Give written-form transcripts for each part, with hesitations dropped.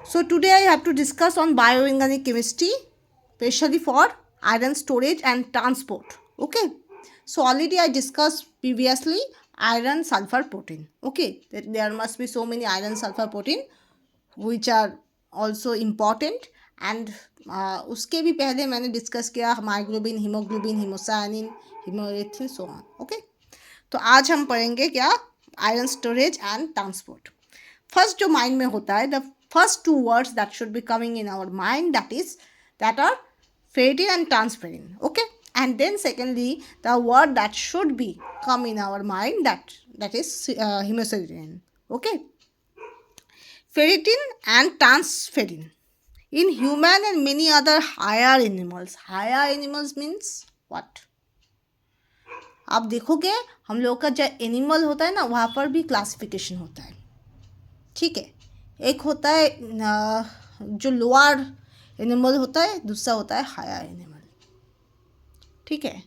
So today I have to discuss on bioinorganic chemistry, especially for iron storage and transport. Okay. So already I discussed previously iron sulfur protein. Okay. There must be so many iron sulfur protein which are also important and उसके भी पहले मैंने discuss किया myoglobin haemoglobin haemocyanin hemerythrin so on. Okay. तो आज हम पढ़ेंगे क्या iron storage and transport. First जो माइंड में होता है the first two words that should be coming in our mind that are ferritin and transferrin. Okay. And then secondly the word that should be come in our mind that is hemosiderin. Okay. Ferritin and transferrin in human and many other higher animals. Higher animals means what? आप देखोगे हम लोग का जो animal होता है ना वहाँ पर भी क्लासिफिकेशन होता है. ठीक है. एक होता है जो लोअर एनिमल होता है, दूसरा होता है हायर एनिमल. ठीक है.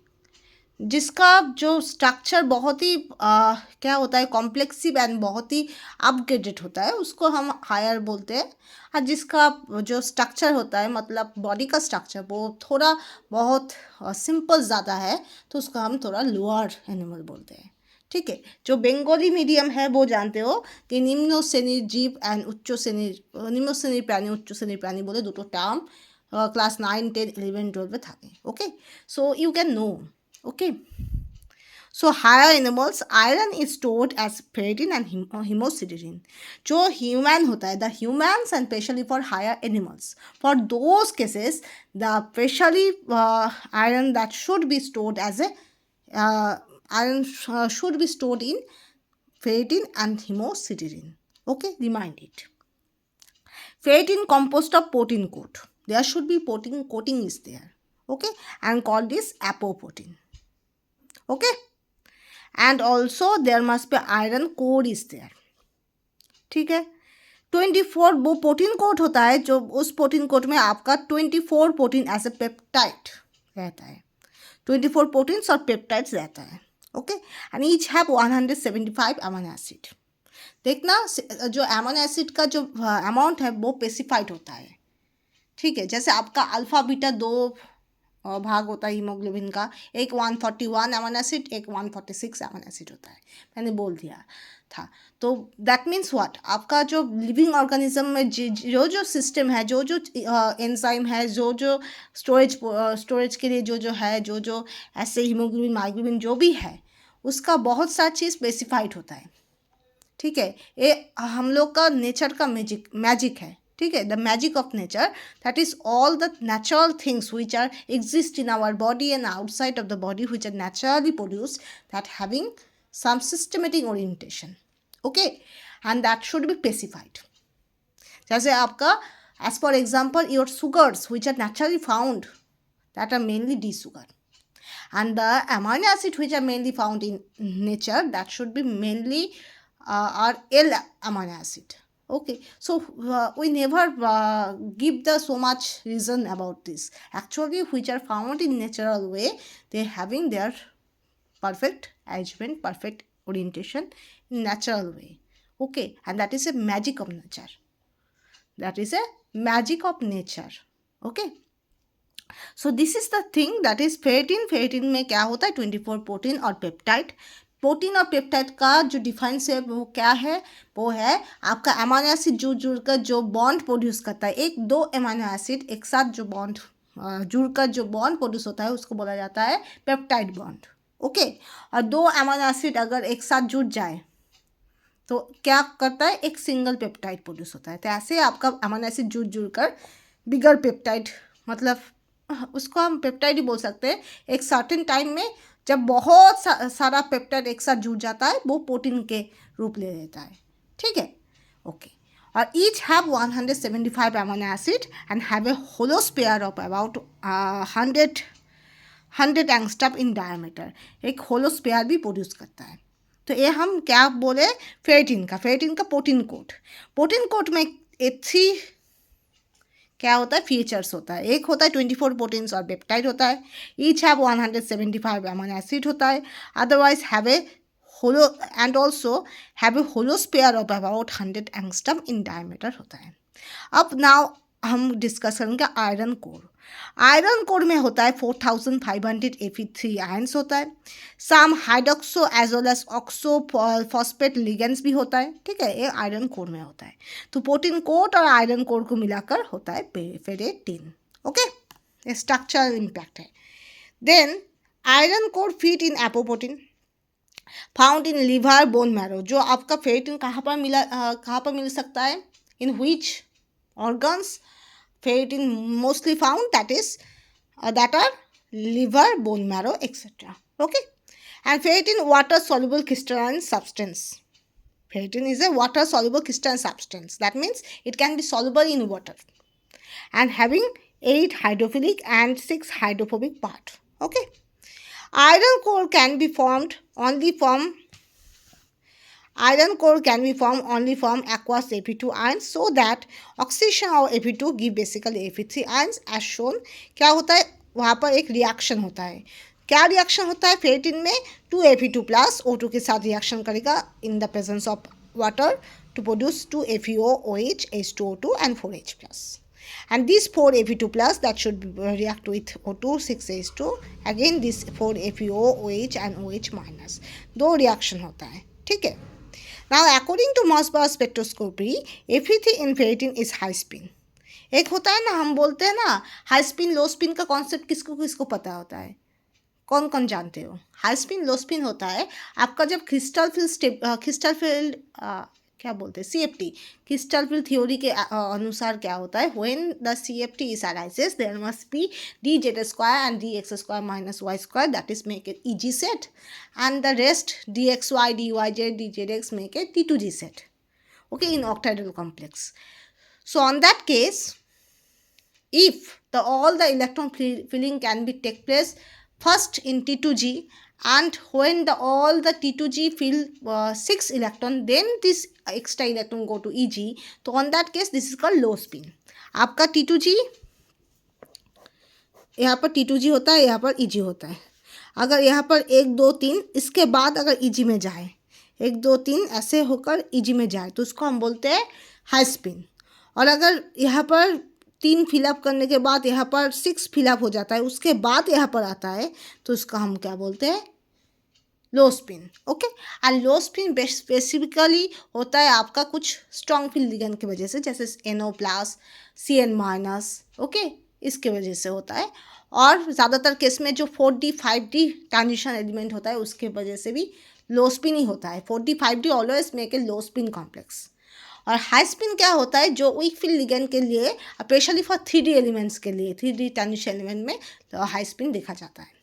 जिसका जो स्ट्रक्चर बहुत ही क्या होता है कॉम्प्लेक्सिव एंड बहुत ही अपग्रेडेड होता है उसको हम हायर बोलते हैं. और जिसका जो स्ट्रक्चर होता है मतलब बॉडी का स्ट्रक्चर वो थोड़ा बहुत सिंपल ज़्यादा है तो उसको हम थोड़ा लोअर एनिमल बोलते हैं. ठीक है. जो बंगाली मीडियम है वो जानते हो कि निम्न श्रेणीर जीव एंड उच्च श्रेणीर निम्न श्रेणीर प्राणी उच्च श्रेणीर प्राणी बोले দুটো টার্ম ক্লাস 9, 10, 11, 12 থাকে. Okay. So you can know. Okay. So higher animals iron is stored as ferritin and hemosiderin. जो human होता है the humans and especially for higher animals for those cases the especially iron that should be stored as a iron should be stored in ferritin and hemosiderin. Okay, remind it. Ferritin composed of protein coat. There should be protein coating is there. Okay, and called this apoprotein. Okay. And also there must be iron core is there. ठीक है. 24 वो protein coat होता है जो उस protein coat में आपका 24 protein as a peptide रहता है. 24 प्रोटीन्स और पेप्टाइड्स रहता है. Okay. And each have 175 amino acid. देखना जो अमीनो एसिड का जो अमाउंट है वो स्पेसिफाइड होता है. ठीक है. जैसे आपका अल्फा बीटा 2 भाग होता है हीमोग्लोबिन का. एक 141 अमीनो एसिड एक 146 अमीनो एसिड होता है. मैंने बोल दिया था. तो दैट मीन्स व्हाट आपका जो लिविंग ऑर्गेनिज्म में जो जो सिस्टम है जो जो एंजाइम है जो जो स्टोरेज के लिए जो है जो ऐसे हीमोग्लोबिन माइग्लोबिन जो भी है उसका बहुत सारा चीज़ स्पेसिफाइड होता है. ठीक है. ये हम लोग का नेचर का मैजिक है. ठीक है. The magic of nature that is all the natural things which are exist in our body and outside of the body which are naturally produce that having some systematic orientation. Okay. And that should be specified. जैसे आपका as for example your sugars which are naturally found that are mainly D sugar and the amino acid which are mainly found in nature that should be mainly are L amino acid. Okay. So we never give the so much reason about this. Actually which are found in natural way they having their perfect arrangement perfect orientation in natural way. Okay. And that is a magic of nature. That is a magic of nature. Okay. So this is the thing that is ferritin. Ferritin में क्या होता है 24 protein और peptide. Protein और peptide का जो difference है वो क्या है वो है आपका अमीनो एसिड जुड़कर जो बॉन्ड प्रोड्यूस करता है. एक दो अमीनो एसिड एक साथ जो बॉन्ड जुड़कर जो बॉन्ड प्रोड्यूस होता है उसको बोला जाता है पेप्टाइड बॉन्ड. ओके. और दो अमीनो एसिड अगर एक साथ जुड़ जाए तो क्या करता है एक सिंगल पेप्टाइड प्रोड्यूस होता है. तो ऐसे आपका अमीनो एसिड जुड़कर बिगर पेप्टाइड मतलब उसको हम पेप्टाइड ही बोल सकते हैं. एक सर्टेन टाइम में जब बहुत सारा पेप्टाइड एक साथ जुड़ जाता है वो प्रोटीन के रूप ले लेता है. ठीक है. ओके. और each have 175 amino acid and have a hollow sphere of about 100 angstrom in diameter. एक होलो स्पेयर भी प्रोड्यूस करता है. तो ये हम क्या बोले फेरेटिन का प्रोटीन कोट. प्रोटीन कोट में 3 क्या होता है फीचर्स होता है. एक होता है 24 प्रोटीन्स और पेप्टाइड होता है. ईच हैव 175 अमीनो एसिड होता है. Otherwise have a hollow and also have a hollow sphere of about 100 angstrom in diameter होता है. अब नाउ हम डिस्कस करेंगे आयरन कोर। आयरन कोर में होता है 4500 Fe3 आयंस होता है, some hydroxo as well as oxo phosphate ligands भी होता है, ठीक है, ये आयरन कोर में होता है। तो प्रोटीन कोट और आयरन कोर को मिलाकर होता है फेरेटिन। ओके, ये स्ट्रक्चरल इम्पैक्ट है। Then iron core feed in apoprotein found in liver bone marrow. जो आपका फेरेटिन कहाँ पर मिल सकता है, in which organs ferritin mostly found, that are liver, bone marrow, etc. Okay, and ferritin water soluble crystalline substance. Ferritin is a water soluble crystalline substance, that means it can be soluble in water and having 8 hydrophilic and 6 hydrophobic part. Okay, iron core can be formed only from aqueous Fe2 ions, so that oxidation of Fe2 give basically Fe3 ions as shown. क्या होता है वहाँ पर एक reaction होता है, क्या reaction होता है फेरेटिन में, 2 Fe2 प्लस O2 के साथ रिएक्शन करेगा in the presence of water to produce 2 FeO, OH, H2O2 and 4H plus. And this 4 Fe2 plus that should react with O2, 6H2, again this 4 FeO, OH and OH minus, दो reaction होता है, ठीक है। Now according to Mossbauer spectroscopy, Fe3 in ferritin is high spin. एक होता है ना, हम बोलते हैं ना हाई स्पिन लो स्पिन का कॉन्सेप्ट किसको किसको पता होता है, कौन कौन जानते हो? हाई स्पिन लो स्पिन होता है आपका जब क्रिस्टल फील्ड क्या बोलते हैं, CFT, क्रिस्टल फील्ड थ्योरी के अनुसार क्या होता है, when the CFT is arises there must be dz square and dx square minus y square, that is make it EG set, and the rest dxy dyz dzx make it T2G set, okay, in octahedral complex. So on that case, if all the electron filling can be take place first in T2G, and when all the T2G fill 6 electron, then this extra electron go to EG. So on that case this is called low spin. आपका T2G यहाँ पर T2G होता है, यहाँ पर EG होता है। अगर यहाँ पर 1 2 3 इसके बाद अगर EG में जाए, 1 2 3 ऐसे होकर EG में जाए तो उसको हम बोलते हैं हाई स्पिन। और अगर यहाँ पर 3 फिलअप करने के बाद यहाँ पर 6 फिलअप हो जाता है, उसके बाद यहाँ पर आता है तो उसका हम क्या बोलते हैं, लो spin. Okay, and low spin specifically होता है आपका कुछ स्ट्रॉन्ग फील्ड लिगेंड की वजह से, जैसे NO plus CN minus, okay, इसके वजह से होता है। और ज़्यादातर केस में जो 4D 5D ट्रांजिशन एलिमेंट होता है उसके वजह से भी लो स्पिन ही होता है। 4D 5D always make a low spin complex. और हाई स्पिन क्या होता है, जो वीक फील्ड लिगेंड के लिए स्पेशली फॉर 3D एलिमेंट्स के लिए, 3D ट्रांजिशन एलिमेंट में तो हाई स्पिन देखा जाता है।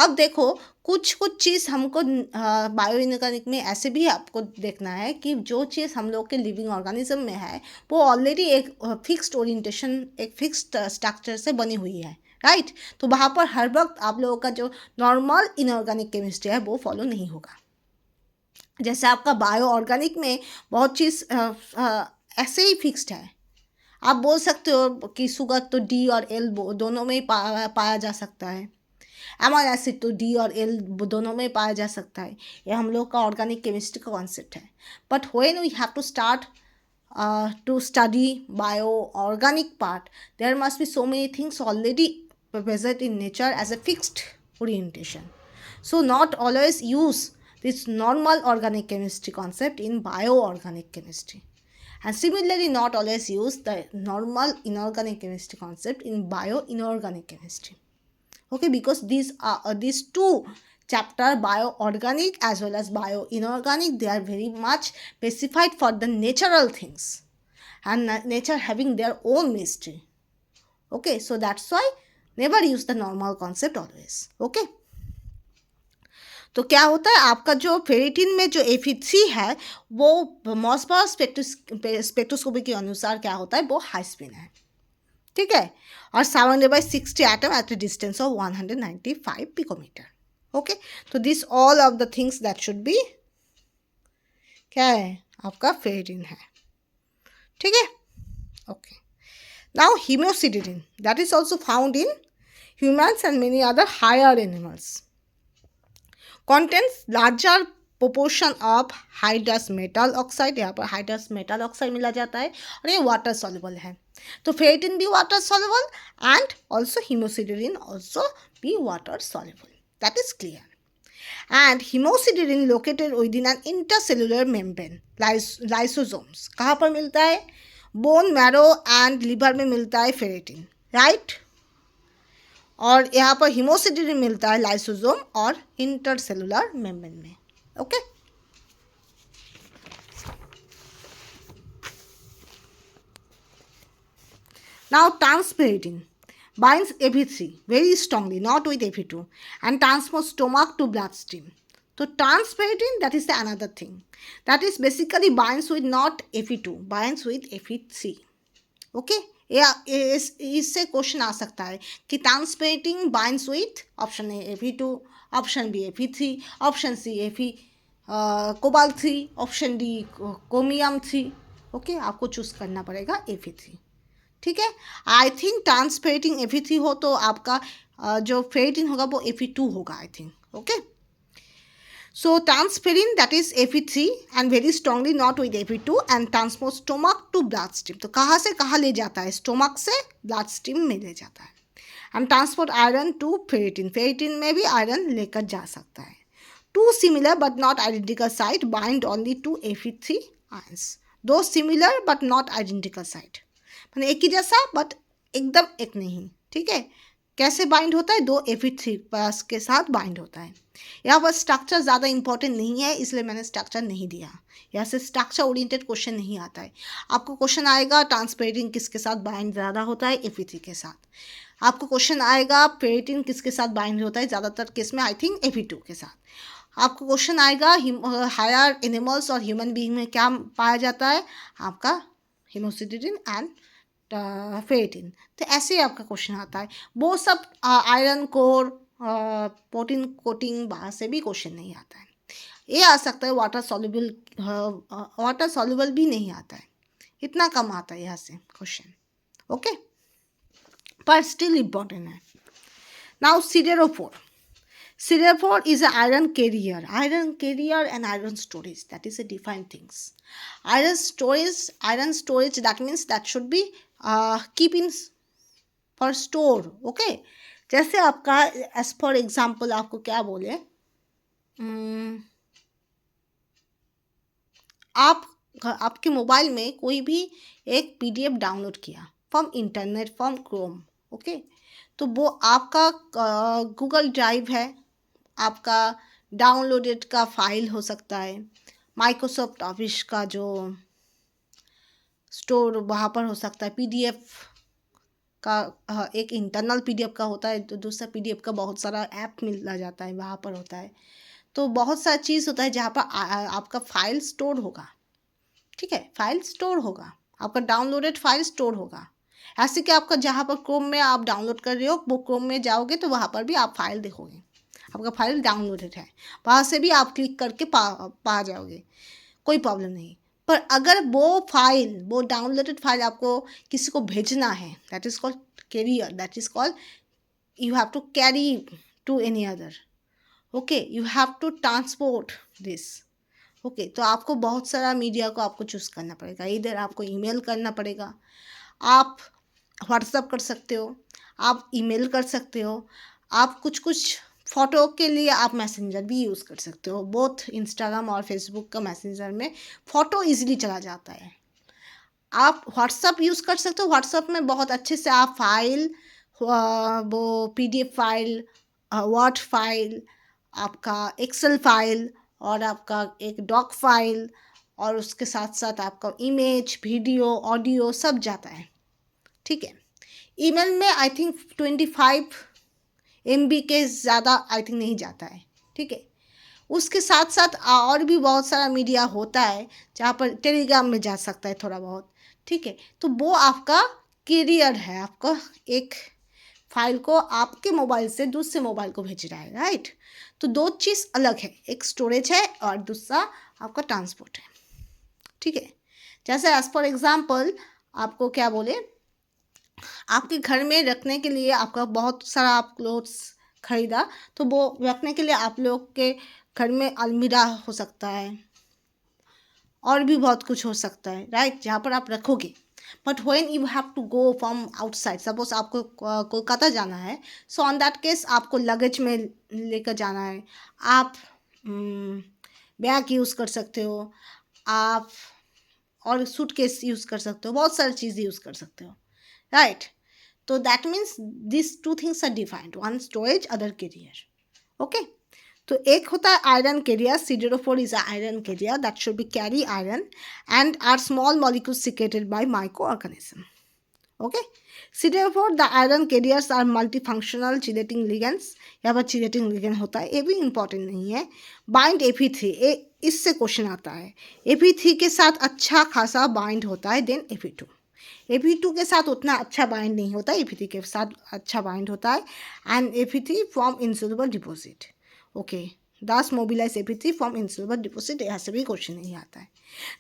अब देखो कुछ चीज़ हमको बायो इनऑर्गेनिक में ऐसे भी आपको देखना है कि जो चीज़ हम लोग के लिविंग ऑर्गेनिज्म में है वो ऑलरेडी एक फिक्स्ड ओरिएंटेशन, एक फिक्स्ड स्ट्रक्चर से बनी हुई है, राइट। तो वहाँ पर हर वक्त आप लोगों का जो नॉर्मल इनऑर्गेनिक केमिस्ट्री है वो फॉलो नहीं होगा। जैसे आपका बायो ऑर्गेनिक में बहुत चीज़ ऐसे ही फिक्स्ड है। आप बोल सकते हो कि शुगर तो D और L दोनों में ही पाया जा सकता है, अमाइनो एसिड तो D और L दोनों में पाया जा सकता है। ये हम लोग का ऑर्गेनिक केमिस्ट्री का कॉन्सेप्ट है। But when we have to start to study bio-organic part, there must be so many things already present in nature as a fixed orientation. So not always use this normal organic chemistry concept in bio-organic chemistry. And similarly not always use the normal inorganic chemistry concept in bio-inorganic chemistry. Okay, because these two chapter, bio-organic as well as bio-inorganic, they are very much specified for the natural things and nature having their own mystery. Okay, so that's why never use the normal concept always. Okay, तो क्या होता है आपका जो ferritin में जो Fe3 है वो मॉसबाउर स्पेक्ट्रोस्कोपी के अनुसार क्या होता है, वो हाई स्पिन है, ठीक है, और surrounded by 60 atom at a distance of 195 picometre. Okay, तो this all of the things that should be क्या है आपका फेरेटिन है, ठीक है। Okay, now haemosiderin that is also found in humans and many other higher animals, contains larger proportion of hydrous metal oxide, यहाँ पर hydrous metal oxide मिला जाता है और ये वाटर सॉल्युबल है। तो फेरेटिन भी water soluble and also haemosiderin also be water soluble, that is clear. And hemosiderin located within an intercellular membrane, lysosomes. कहाँ पर मिलता है? बोन मैरो एंड लिवर में मिलता है फेरेटिन, राइट। और यहाँ पर हिमोसिडेरिन मिलता है लाइसोसोम और इंटरसेलुलर मेम्ब्रेन में, okay. Now transferrin binds Ap3 very strongly, not with Ap2, and transports stomach to bloodstream. So transferrin, that is the another thing. That is basically binds with not Ap2, binds with Ap3. Okay? या इससे question आ सकता है कि transferrin binds with option A Ap2, option B Ap3, option C cobalt 3, option D कोमियम 3। Okay, आपको choose करना पड़ेगा Ap3, ठीक है। आई थिंक ट्रांसफेरेटिन Ap3 हो तो आपका जो फेरेटिन होगा वो Ap2 होगा, I think, okay. So transferrin that is Ap3 and very strongly not with Ap2 and transport stomach to bloodstream. तो कहाँ से कहाँ ले जाता है? स्टोमक से ब्लड स्ट्रीम में ले जाता है। And transport iron to ferritin, ferritin में भी आयरन लेकर जा सकता है। Two similar but not identical site bind only to Ap3 ions. दो similar but not identical site, मैंने एक ही जैसा बट एकदम एक नहीं, ठीक है। कैसे बाइंड होता है? दो Ap3 प्लस के साथ बाइंड होता है। यहाँ पर स्ट्रक्चर ज़्यादा इंपॉर्टेंट नहीं है, इसलिए मैंने स्ट्रक्चर नहीं दिया। यहाँ से स्ट्रक्चर ओरिएंटेड क्वेश्चन नहीं आता है। आपको क्वेश्चन आएगा ट्रांसपेरेटिन किसके साथ बाइंड ज़्यादा होता है? Ap3 के साथ। आपको क्वेश्चन आएगा फेरेटिन किसके साथ बाइंड होता है? ज़्यादातर केस में आई थिंक Ap2 के साथ। आपको क्वेश्चन आएगा हायर एनिमल्स और ह्यूमन बीइंग में क्या पाया जाता है? आपका हिमोसिडेरिन एंड फेरेटिन। तो ऐसे ही आपका क्वेश्चन आता है। वो सब आयरन कोर प्रोटीन कोटिंग बाहर से भी क्वेश्चन नहीं आता है। ये आ सकता है वाटर सॉल्युबल भी नहीं आता है, इतना कम आता है यहाँ से क्वेश्चन, ओके, पर स्टिल इम्पोर्टेंट है। Now Siderophore is an iron carrier and iron storage, that is a different things. Iron storage, that means that should be keep in for store, okay। जैसे आपका as for example आपको क्या बोले, आपके mobile में कोई भी एक PDF डाउनलोड किया from internet, from Chrome, okay, तो वो आपका गूगल ड्राइव है, आपका डाउनलोडेड का फाइल हो सकता है, माइक्रोसॉफ्ट ऑफिस का जो स्टोर वहाँ पर हो सकता है, PDF का एक इंटरनल PDF का होता है, तो दूसरा PDF का बहुत सारा ऐप मिल जाता है, वहाँ पर होता है। तो बहुत सारा चीज़ होता है जहाँ पर आपका फाइल स्टोर होगा, ठीक है, फाइल स्टोर होगा, आपका डाउनलोडेड फाइल स्टोर होगा। ऐसे कि आपका जहाँ पर क्रोम में आप डाउनलोड कर रहे हो, वो क्रोम में जाओगे तो वहाँ पर भी आप फाइल देखोगे, आपका फाइल डाउनलोडेड है, वहाँ से भी आप क्लिक करके पा जाओगे, कोई प्रॉब्लम नहीं। पर अगर वो डाउनलोडेड फाइल आपको किसी को भेजना है, that is called carrier, that is called you have to carry to any other, okay, you have to transport this, okay. तो आपको बहुत सारा मीडिया को आपको चूज़ करना पड़ेगा। इधर आपको ईमेल करना पड़ेगा, आप व्हाट्सअप कर सकते हो, आप ईमेल कर सकते हो, आप कुछ फ़ोटो के लिए आप मैसेंजर भी यूज़ कर सकते हो। बोथ इंस्टाग्राम और फेसबुक का मैसेंजर में फ़ोटो ईजिली चला जाता है। आप व्हाट्सअप यूज़ कर सकते हो, व्हाट्सअप में बहुत अच्छे से आप फाइल, वो PDF फाइल, वर्ड फाइल, आपका एक्सेल फाइल और आपका एक डॉक फाइल और उसके साथ साथ आपका इमेज, वीडियो, ऑडियो सब जाता है, ठीक है। ईमेल में आई थिंक 25 MB के ज़्यादा आई थिंक नहीं जाता है, ठीक है। उसके साथ साथ और भी बहुत सारा मीडिया होता है जहाँ पर टेलीग्राम में जा सकता है थोड़ा बहुत, ठीक है। तो वो आपका कैरियर है, आपका एक फाइल को आपके मोबाइल से दूसरे मोबाइल को भेज रहा है, राइट। तो दो चीज़ अलग है, एक स्टोरेज है और दूसरा आपका ट्रांसपोर्ट है, ठीक है। जैसे एज फॉर एग्जांपल आपको क्या बोले, आपके घर में रखने के लिए आपका बहुत सारा आप क्लोथ्स खरीदा, तो वो रखने के लिए आप लोग के घर में अलमीरा हो सकता है, और भी बहुत कुछ हो सकता है, राइट, जहाँ पर आप रखोगे. But when you have to go from outside, suppose आपको कोलकाता जाना है, सो ऑन दैट केस आपको लगेज में लेकर जाना है. आप बैग यूज़ कर सकते हो, आप और सूटकेस यूज़ कर सकते हो, बहुत सारी चीज़ यूज़ कर सकते हो, राइट. तो that means this two things are defined, one storage, other carrier. Okay. तो एक होता है iron carrier. Siderophore is iron carrier that should be carry iron and are small molecules secreted by microorganism. Okay. Siderophore the iron carriers are multifunctional chelating ligands. यहाँ पर chelating ligand होता है, ये भी इंपॉर्टेंट नहीं है. Bind Ap3, इससे question आता है. Ap3 के साथ अच्छा खासा बाइंड होता है. देन Ap2, Ap2 के साथ उतना अच्छा बाइंड नहीं होता, Ap3 के साथ अच्छा बाइंड होता है. And Ap3 from insoluble deposit. Okay. Thus mobilise Ap3 from insoluble deposit, यहाँ से भी क्वेश्चन नहीं आता है.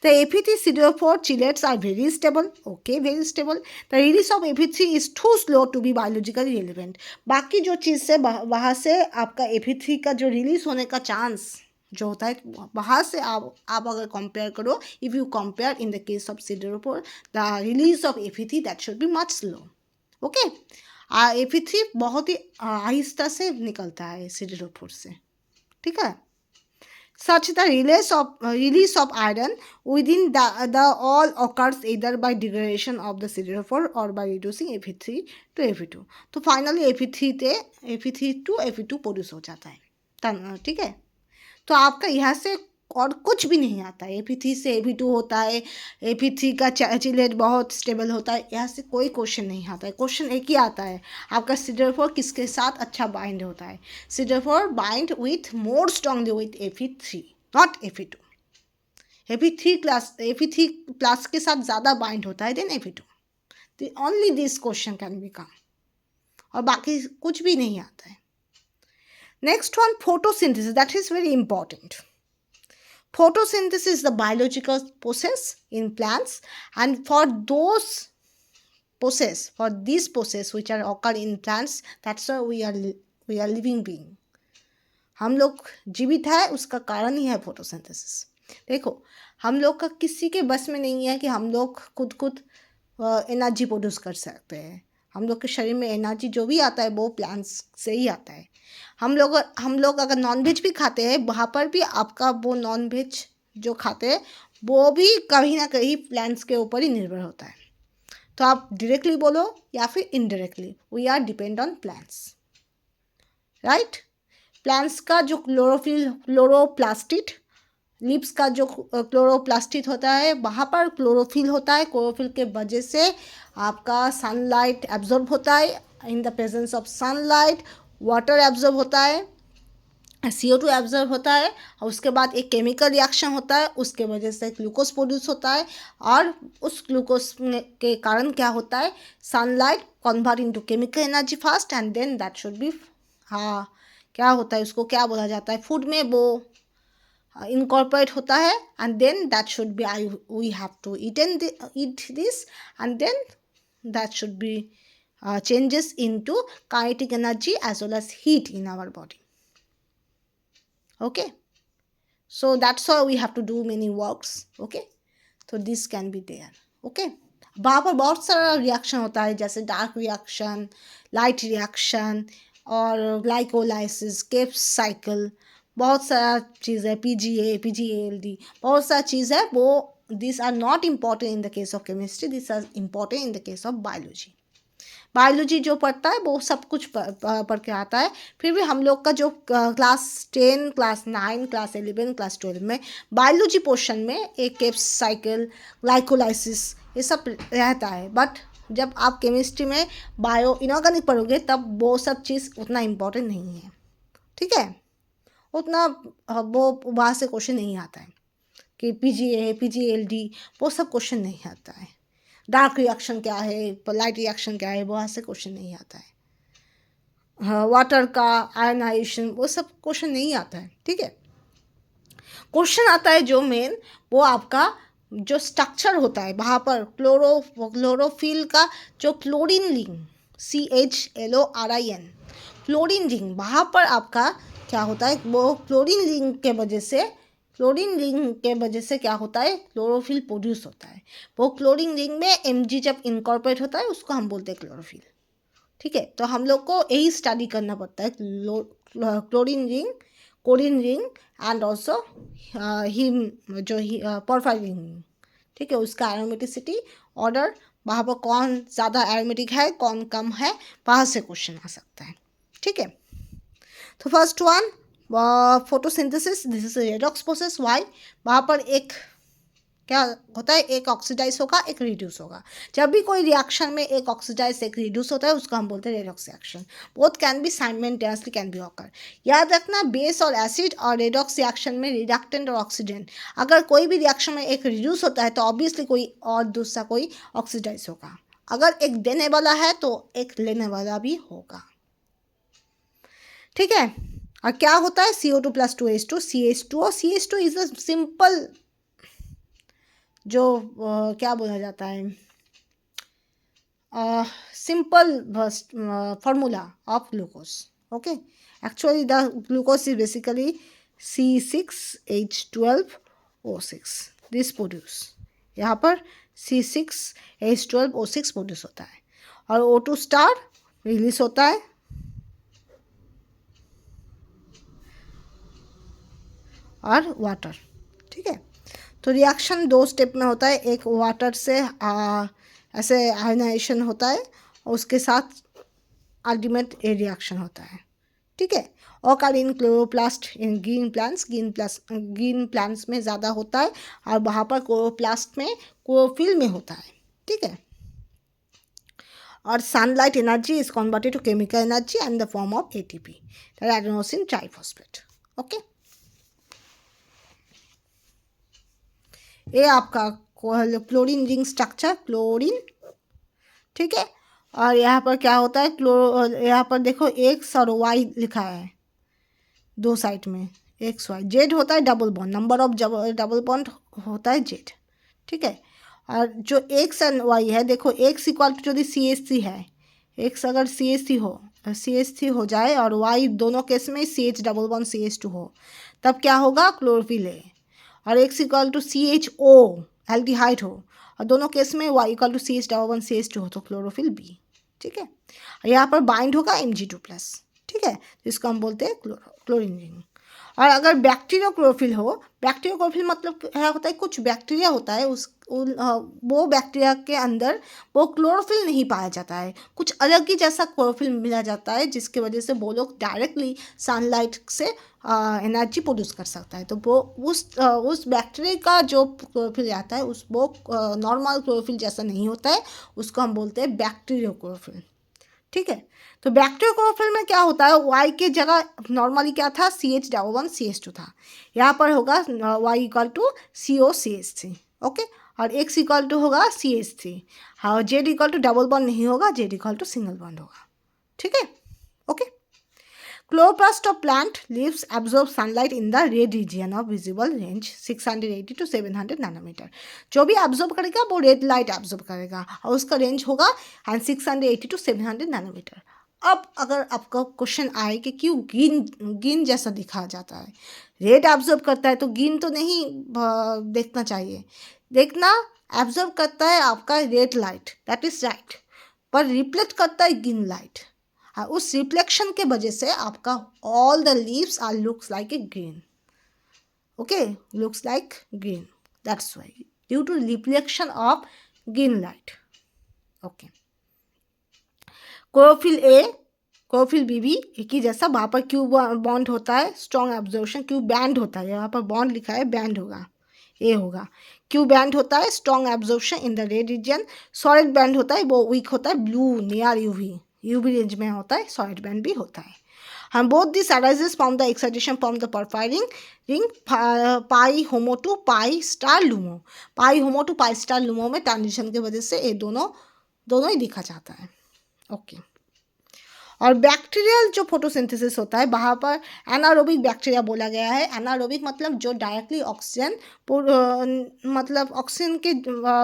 The Ap3 siderophore chelates are very stable. Okay, very stable. The release of Ap3 is too slow to be biologically relevant. बाकी जो चीज़ से वहाँ से आपका Ap3 का जो रिलीज होने का चांस जो होता है, वहाँ से आप अगर कंपेयर करो, if you compare in the case of सिडेरोफोर, the release of Ap3 that should be much slow. Okay. Ap3 बहुत ही आहिस्ता से निकलता है सिडेरोफोर से, ठीक है. Such the release of iron within the all occurs either by degradation of the siderophore or by reducing Ap3 to Ap2. तो finally Ap3 to Ap2 produce हो जाता है, ठीक है. तो आपका यहाँ से और कुछ भी नहीं आता है. Ap3 से Ap2 होता है, Ap3 का चिलेट बहुत स्टेबल होता है, यहाँ से कोई क्वेश्चन नहीं आता है. क्वेश्चन एक ही आता है, आपका सिडेरोफोर किसके साथ अच्छा बाइंड होता है. Siderophore bind with more strongly with Ap3, not Ap2. Ap3 plus के साथ ज़्यादा बाइंड होता है than Ap2. Only this question can be come, और बाकी कुछ भी नहीं आता है. Next one, photosynthesis. That is very important. Photosynthesis is the biological process in plants, and for these process which are occur in plants, that's why we are living being. हम लोग जीवित है, उसका कारण ही है फोटोसिंथेसिस. देखो, हम लोग का किसी के बस में नहीं है कि हम लोग खुद एनर्जी प्रोड्यूस कर सकते हैं. हम लोग के शरीर में एनर्जी जो भी आता है वो प्लांट्स से ही आता है. हम लोग अगर नॉनवेज भी खाते हैं, वहाँ पर भी आपका वो नॉनवेज जो खाते हैं वो भी कहीं ना कहीं प्लांट्स के ऊपर ही निर्भर होता है. तो आप डायरेक्टली बोलो या फिर indirectly, we are depend on plants, right. Plants का जो क्लोरोप्लास्टिड, लिप्स का जो क्लोरोप्लास्टिड होता है, वहाँ पर क्लोरोफिल होता है. क्लोरोफिल के वजह से आपका सनलाइट एब्जॉर्ब होता है. In the presence of sunlight water absorb होता है, CO2 एब्जॉर्ब होता है, और उसके बाद एक केमिकल रिएक्शन होता है, उसके वजह से ग्लूकोज प्रोड्यूस होता है. और उस ग्लूकोज के कारण क्या होता है, sunlight convert into chemical energy fast, and then that should be, क्या होता है, उसको क्या बोला जाता है, फूड में वो incorporate होता है, and then that should be we have to eat this, and then that should be changes into kinetic energy as well as heat in our body. Okay, so that's why we have to do many works. Okay, so this can be there. Okay, वहाँ पर बहुत सारा reaction होता है, जैसे dark reaction, light reaction, और glycolysis, keeps cycle, बहुत सारा चीज़ है, PGA, बहुत सारा चीज़ है. वो this are not important in the case of chemistry, this are important in the case of biology जो पढ़ता है वो सब कुछ पढ़ के आता है. फिर भी हम लोग का जो क्लास 10, क्लास 9, क्लास 11, क्लास 12 में बायोलॉजी पोर्शन में एक केप्स साइकिल, ग्लाइकोलाइसिस, ये सब रहता है. बट जब आप केमिस्ट्री में बायो इनऑर्गेनिक पढ़ोगे तब वो सब चीज़ उतना इम्पॉर्टेंट नहीं है, ठीक है. उतना वो वहाँ से क्वेश्चन नहीं आता है कि PGA, PGLD, वो सब क्वेश्चन नहीं आता है. डार्क रिएक्शन क्या है, लाइट रिएक्शन क्या है, वहाँ से क्वेश्चन नहीं आता है. वाटर का आयनाइजेशन, वो सब क्वेश्चन नहीं आता है, ठीक है. क्वेश्चन आता है जो मेन, वो आपका जो स्ट्रक्चर होता है, वहाँ पर क्लोरोफिल का जो chlorine ring, CHLORIN, chlorine ring, वहाँ पर आपका क्या होता है, वो क्लोरीन रिंग के वजह से क्या होता है, क्लोरोफिल प्रोड्यूस होता है। वो क्लोरीन रिंग में Mg जब इनकॉर्पोरेट होता है उसको हम बोलते हैं क्लोरोफिल। ठीक है, तो हम लोग को यही स्टडी करना पड़ता है, chlorin ring, corrin ring and also haem जो पोरफायरिन रिंग। ठीक है, उसका एरोमेटिसिटी ऑर्डर, वहाँ पर कौन ज़्यादा एरोमेटिक है कौन कम है, वहाँ से क्वेश्चन आ सकता है। ठीक है, तो first one photosynthesis, this is redox process. Why, वहाँ पर एक क्या होता है, एक ऑक्सीडाइज होगा एक रिड्यूस होगा। जब भी कोई रिएक्शन में एक ऑक्सीडाइज एक रिड्यूस होता है उसको हम बोलते हैं redox reaction. Both can be simultaneously can be occur. याद रखना, बेस और एसिड और रेडॉक्स रिएक्शन में रिडक्टेंट और ऑक्सीडेंट, अगर कोई भी रिएक्शन में एक रिड्यूस होता है तो ऑब्वियसली कोई और दूसरा कोई ऑक्सीडाइज होगा। अगर एक देने वाला है तो एक लेने वाला भी होगा। ठीक है, और क्या होता है, CO2 + 2H2, CH2। CH2 is a simple जो क्या बोला जाता है, simple formula of glucose. Okay, actually the glucose is basically C6H12O6, this produce, यहाँ पर C6H12O6 प्रोड्यूस होता है और O2 स्टार रिलीज होता है और वाटर। ठीक है, तो रिएक्शन 2 स्टेप में होता है, एक वाटर से ऐसे आयनाइजेशन होता है और उसके साथ अल्टीमेट ए रिएक्शन होता है। ठीक है, occur in chloroplast in green plants में ज़्यादा होता है और वहाँ पर क्लोरोप्लास्ट में क्लोरोफिल में होता है। ठीक है, और sunlight energy is converted to chemical energy and the form of ATP, adenosine triphosphate. Okay, ये आपका क्लोरीन रिंग स्ट्रक्चर, क्लोरीन। ठीक है, और यहाँ पर क्या होता है, यहाँ पर देखो X और Y लिखा है दो साइड में, XY, Z होता है double bond, number of double bond होता है Z। ठीक है, और जो X एंड Y है, देखो X इक्वल टू यदि CH3 है, X अगर CH3 हो जाए और Y दोनों केस में CH डबल बॉन्ड CH2 हो, तब क्या होगा, क्लोरोफिल है। और X equal to CHO aldehyde हो और दोनों केस में Y equal to CH double bond CH2 हो तो क्लोरोफिल B। ठीक है, और यहाँ पर बाइंड होगा Mg2+। ठीक है, तो इसको हम बोलते हैं क्लोरीन रिंग। और अगर बैक्टीरिया क्लोरोफिल हो, बैक्टीरिया क्लोरोफिल मतलब क्या होता है, कुछ बैक्टीरिया होता है वो बैक्टीरिया के अंदर वो क्लोरोफिल नहीं पाया जाता है, कुछ अलग ही जैसा क्लोरोफिल मिला जाता है जिसके वजह से वो लोग डायरेक्टली सनलाइट से एनर्जी प्रोड्यूस कर सकता है। तो वो उस बैक्टीरिया का जो क्लोरोफिल आता है वो नॉर्मल क्लोरोफिल जैसा नहीं होता है, उसको हम बोलते हैं बैक्टीरिया क्लोरोफिल। ठीक है, तो बैक्टीरिया क्लोरोफिल में क्या होता है, Y के जगह नॉर्मली क्या था, CH डबल बॉन्ड CH2 था, यहाँ पर होगा Y equal to COCH3। Okay, और X इक्वल टू होगा CH3, और Z equal to double bond नहीं होगा, Z equal to single bond होगा। ठीक है, okay. Chloroplast of plant leaves absorb sunlight in the red region of visible range 680 to 700 nanometre. जो भी एब्जॉर्ब करेगा वो रेड लाइट एब्जॉर्ब करेगा और उसका रेंज होगा 680 to 700 नैनोमीटर। अब अगर आपका क्वेश्चन आए कि क्यों ग्रीन जैसा दिखा जाता है, रेड एब्जॉर्ब करता है तो ग्रीन तो नहीं देखना चाहिए, देखना एब्जॉर्ब करता है आपका red light, that is right, पर रिफ्लेक्ट करता है ग्रीन लाइट। उस रिफ्लेक्शन के वजह से आपका all the leaves are looks like a green. Okay, looks like green, that's why, due to reflection of green light. Okay, chlorophyll A chlorophyll B भी एक ही जैसा, वहाँ पर क्यू बॉन्ड होता है, स्ट्रॉन्ग एब्जॉर्प्शन, क्यू बैंड होता है, यहाँ पर बॉन्ड लिखा है बैंड होगा, ए होगा, क्यू बैंड होता है, strong absorption in the red region, solid band होता है वो वीक होता है, ब्लू नियर यूवी रेंज में होता है, सॉलिड बैंड भी होता है। हम both this arises from the excitation from the porphyrin ring pi HOMO to pi star LUMO, pi HOMO to pi star LUMO में ट्रांजिशन की वजह से ये दोनों ही दिखा जाता है। ओके, और बैक्टीरियल जो फोटोसिंथेसिस होता है वहाँ पर एनारोबिक बैक्टीरिया बोला गया है। एनारोबिक मतलब जो डायरेक्टली ऑक्सीजन मतलब ऑक्सीजन के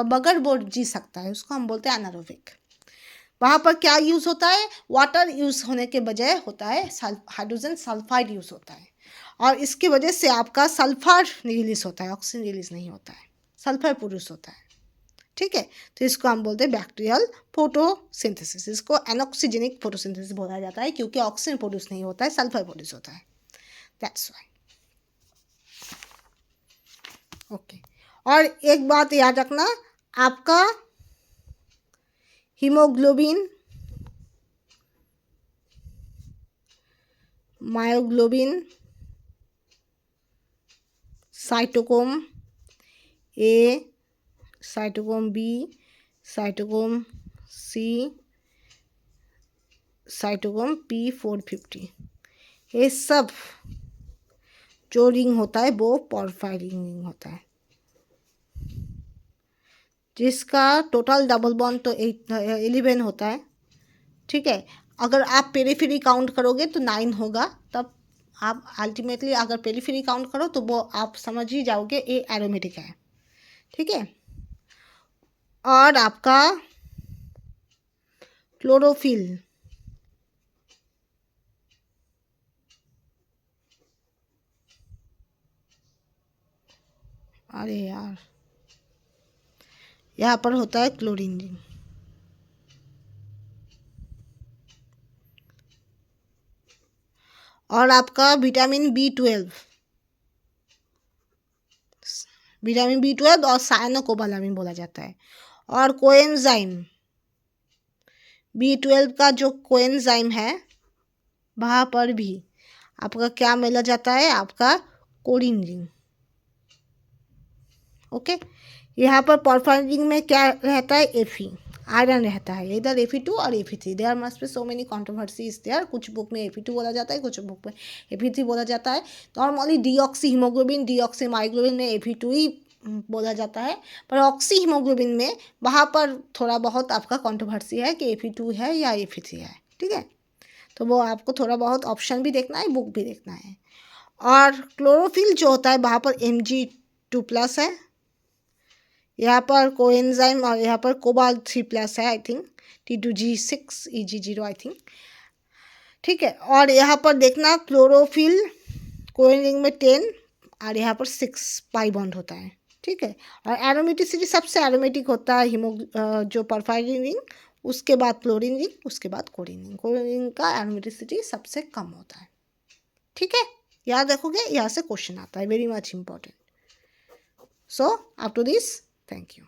बगैर वो जी सकता है, उसको हम बोलते हैं एनारोबिक। वहाँ पर क्या यूज़ होता है, वाटर यूज़ होने के बजाय होता है हाइड्रोजन सल्फाइड यूज़ होता है, और इसकी वजह से आपका सल्फर रिलीज होता है, ऑक्सीजन रिलीज नहीं होता है, सल्फर प्रोड्यूस होता है। ठीक है, तो इसको हम बोलते हैं बैक्टीरियल फोटोसिंथेसिस। इसको एनऑक्सीजेनिक फोटोसिंथेसिस बोला जाता है क्योंकि ऑक्सीजन प्रोड्यूस नहीं होता है, सल्फर प्रोड्यूस होता है, दैट्स वाई। ओके, और एक बात याद रखना, आपका haemoglobin, myoglobin, cytochrome A, cytochrome B, cytochrome C, cytochrome P450, ये सब जो रिंग होता है वो पोरफायरिन रिंग होता है, जिसका टोटल डबल बॉन्ड तो 11 होता है। ठीक है, अगर आप पेरीफेरी काउंट करोगे तो 9 होगा, तब आप अल्टीमेटली अगर पेरीफेरी काउंट करो तो वो आप समझ ही जाओगे ये एरोमेटिक है। ठीक है, और आपका क्लोरोफिल, अरे यार यहाँ पर होता है क्लोरीन रिंग। और आपका विटामिन B12, विटामिन B12 और साइनोकोबालामिन बोला जाता है। और कोएंजाइम, B12 का जो कोएंजाइम है वहाँ पर भी आपका क्या मिला जाता है, आपका कोरिन रिंग। ओके, यहाँ पर पोरफायरिन रिंग में क्या रहता है, Fe, आयरन रहता है, इधर Fe2 और Fe3। There must be so many controversies there, कुछ बुक में Fe2 बोला जाता है, कुछ बुक में Fe3 बोला जाता है। Normally deoxy haemoglobin, deoxy myoglobin में Fe2 ही बोला जाता है, पर ऑक्सी हीमोग्लोबिन में वहाँ पर थोड़ा बहुत आपका कॉन्ट्रोवर्सी है कि Fe2 है या Fe3 है। ठीक है, तो वो आपको थोड़ा बहुत ऑप्शन भी देखना है, बुक भी देखना है। और क्लोरोफिल जो होता है वहाँ पर Mg2+ है, यहाँ पर कोएंजाइम और यहाँ पर कोबाल्ट 3+ है, I think T2G6 Eg0 I think. ठीक है, और यहाँ पर देखना क्लोरोफिल कोएन रिंग में 10 और यहाँ पर 6 पाई बॉन्ड होता है। ठीक है, और एरोमेटिसिटी सबसे एरोमेटिक होता है जो पोरफायरिन रिंग, उसके बाद क्लोरीन रिंग, उसके बाद कोरिन रिंग। कोरिन रिंग का एरोमेटिसिटी सबसे कम होता है। ठीक है, याद रखोगे, यहाँ से क्वेश्चन आता है, very much important. So up to this, thank you.